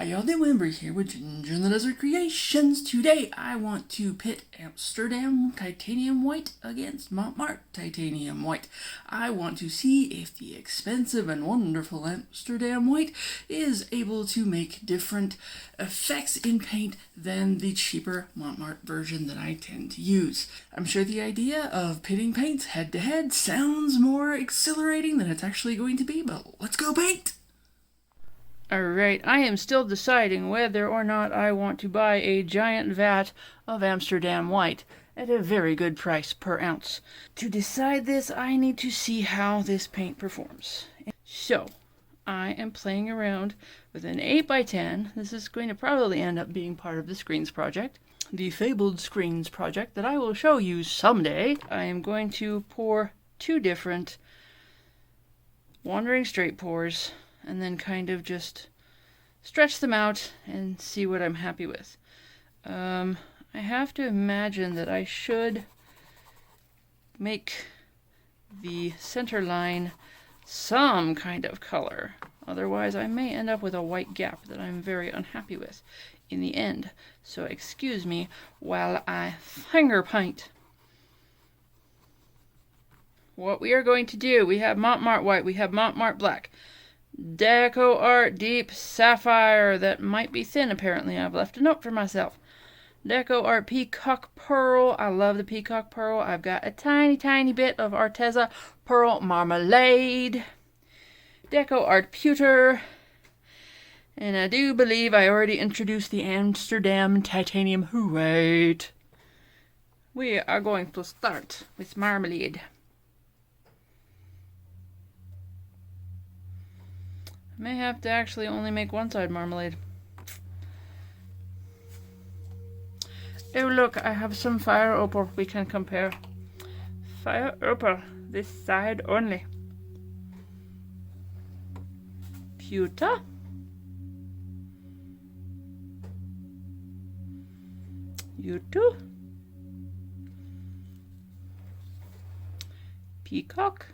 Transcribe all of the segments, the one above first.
y'all doing? Wimber here with Ginger in the Desert Creations. Today I want to pit Amsterdam Titanium White against Mont Marte Titanium White. I want to see if the expensive and wonderful Amsterdam White is able to make different effects in paint than the cheaper Mont Marte version that I tend to use. I'm sure the idea of pitting paints head to head sounds more exhilarating than it's actually going to be, but let's go paint! Alright, I am still deciding whether or not I want to buy a giant vat of Amsterdam White at a very good price per ounce. To decide this, I need to see how this paint performs. So, I am playing around with an 8x10. This is going to probably end up being part of the screens project. The fabled screens project that I will show you someday. I am going to pour two different wandering straight pours and then kind of just stretch them out and see what I'm happy with. I have to imagine that I should make the center line some kind of color. Otherwise, I may end up with a white gap that I'm very unhappy with in the end. So excuse me while I finger paint. What we are going to do, we have Mont Marte White, we have Mont Marte Black. DecoArt Deep Sapphire, that might be thin apparently. I've left a note for myself. DecoArt Peacock Pearl. I love the Peacock Pearl. I've got a tiny bit of Arteza Pearl Marmalade. DecoArt Pewter. And I do believe I already introduced the Amsterdam Titanium White. We are going to start with Marmalade. May have to actually only make one side marmalade. Oh look, I have some fire opal we can compare. Fire opal, this side only. Pewter. You too. Peacock.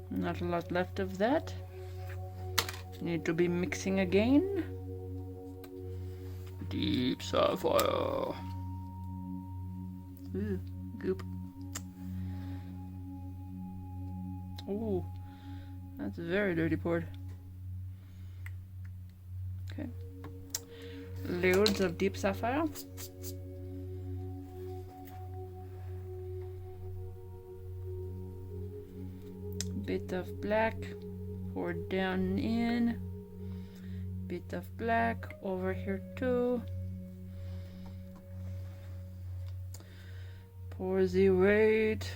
Not a lot left of that. Need to be mixing again. Deep Sapphire. Ooh, goop. Ooh, that's very dirty poured. Okay. Loads of Deep Sapphire. Bit of black poured down in, bit of black over here too. Pour the white.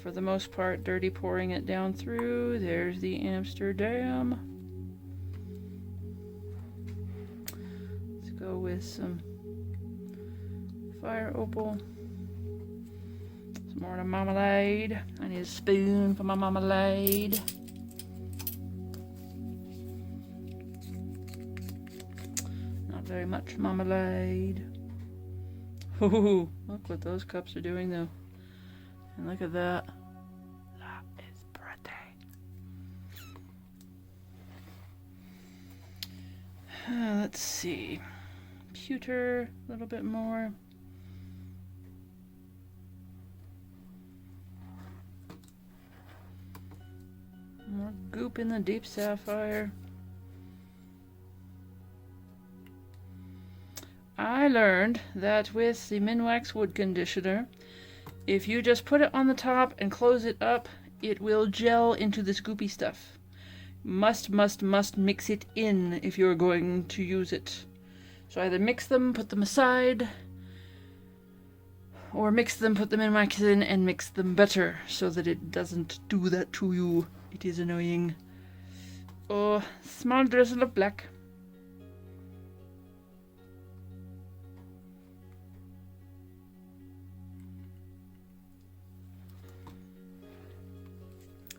For the most part, dirty pouring it down through. There's the Amsterdam. Let's go with some fire opal. Some more of the marmalade. I need a spoon for my marmalade. Not very much marmalade. Ooh, look what those cups are doing though. And look at that. That is pretty. Let's see. Pewter, a little bit more. More goop in the Deep Sapphire. I learned that with the Minwax wood conditioner, if you just put it on the top and close it up, it will gel into this goopy stuff. Must mix it in if you're going to use it. So either mix them, put them aside, or mix them, put them in Minwax in, and mix them better so that it doesn't do that to you. It is annoying. Oh, small drizzle of black.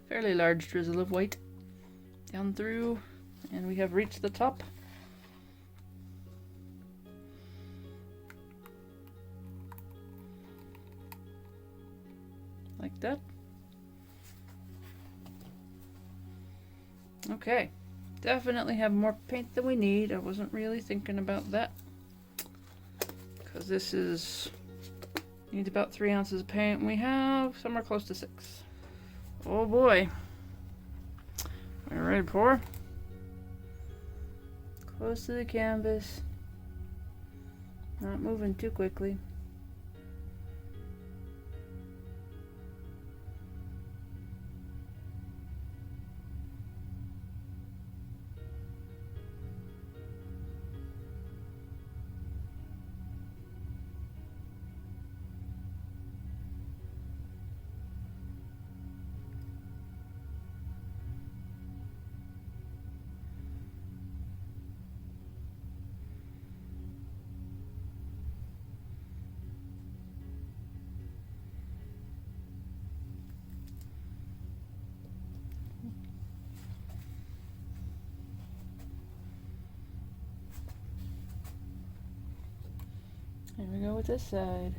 Fairly large drizzle of white down through, and we have reached the top. Like that. Okay, definitely have more paint than we need. I wasn't really thinking about that. Because this needs about 3 ounces of paint, and we have somewhere close to 6. Oh boy. Are you ready to pour? Close to the canvas. Not moving too quickly. Here we go with this side.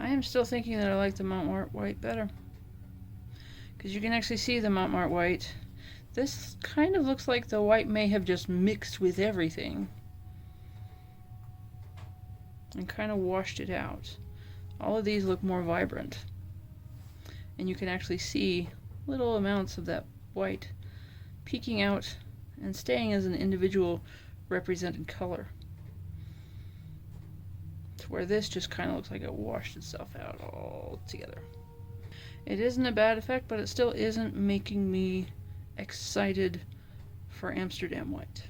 I am still thinking that I like the Mont Marte White better. Because you can actually see the Mont Marte White. This kind of looks like the white may have just mixed with everything. And kind of washed it out. All of these look more vibrant. And you can actually see little amounts of that white peeking out and staying as an individual represented color. Where this just kind of looks like it washed itself out all together. It isn't a bad effect, but it still isn't making me excited for Amsterdam White.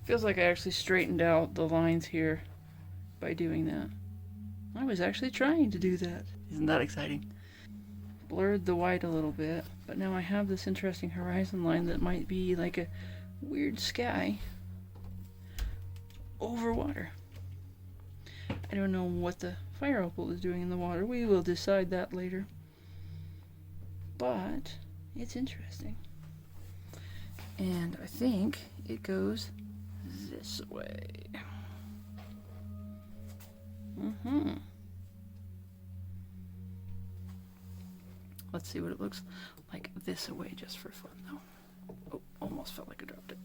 Feels like I actually straightened out the lines here by doing that. I was actually trying to do that. Isn't that exciting? Blurred the white a little bit, but now I have this interesting horizon line that might be like a weird sky over water. I don't know what the fire opal is doing in the water. We will decide that later. But it's interesting. And I think it goes this way. Let's see what it looks like this away just for fun, though. Oh, almost felt like I dropped it.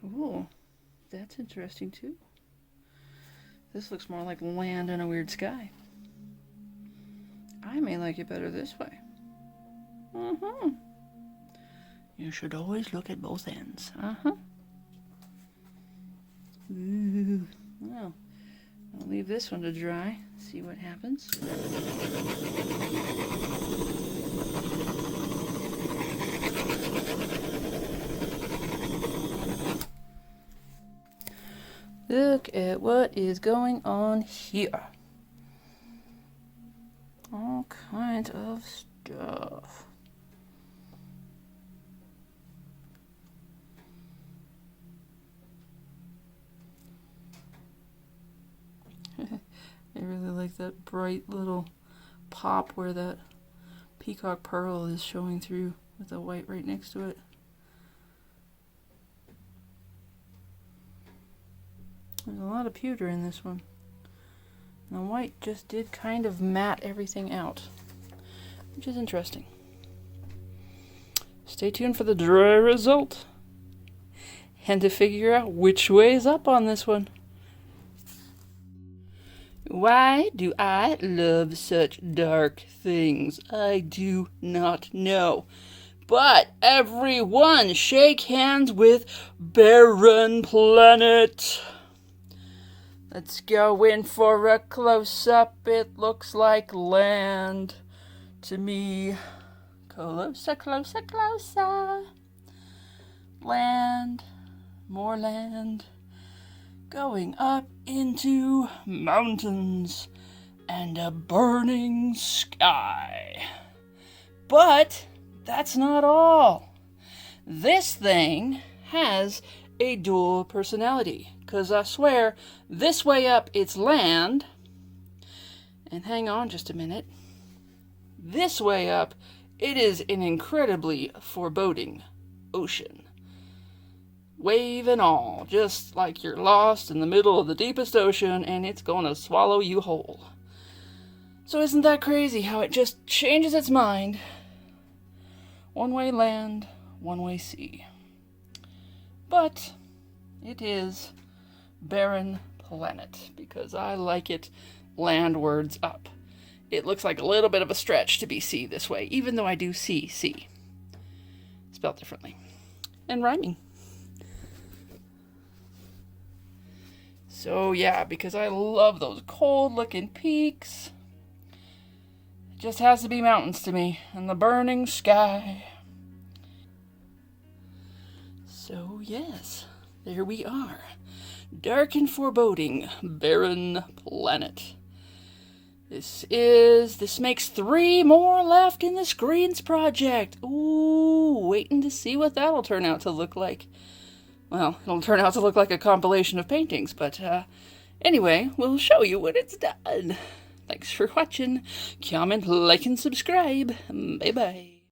Ooh, that's interesting too. This looks more like land in a weird sky. I may like it better this way. You should always look at both ends. Ooh. Well, I'll leave this one to dry. See what happens. Look at what is going on here. All kinds of stuff. I really like that bright little pop where that peacock pearl is showing through with the white right next to it. There's a lot of pewter in this one. And the white just did kind of matte everything out, which is interesting. Stay tuned for the dry result and to figure out which way is up on this one. Why do I love such dark things? I do not know. But everyone, shake hands with Barren Planet. Let's go in for a close-up. It looks like land to me. Closer, closer, closer. Land, more land. Going up into mountains and a burning sky. But that's not all. This thing has a dual personality, because I swear this way up it's land, and hang on just a minute, this way up it is an incredibly foreboding ocean. Wave and all, just like you're lost in the middle of the deepest ocean and it's gonna swallow you whole. So isn't that crazy how it just changes its mind? One way land, one way sea. But it is Barren Planet because I like it landwards up. It looks like a little bit of a stretch to be sea this way, even though I do see sea. Spelled differently. And rhyming. So yeah, because I love those cold looking peaks. It just has to be mountains to me and the burning sky. So yes, there we are. Dark and foreboding, Barren Planet. This makes 3 more left in the screens project. Ooh, waiting to see what that'll turn out to look like. Well, it'll turn out to look like a compilation of paintings, but anyway, we'll show you when it's done. Thanks for watching. Comment, like, and subscribe. Bye-bye.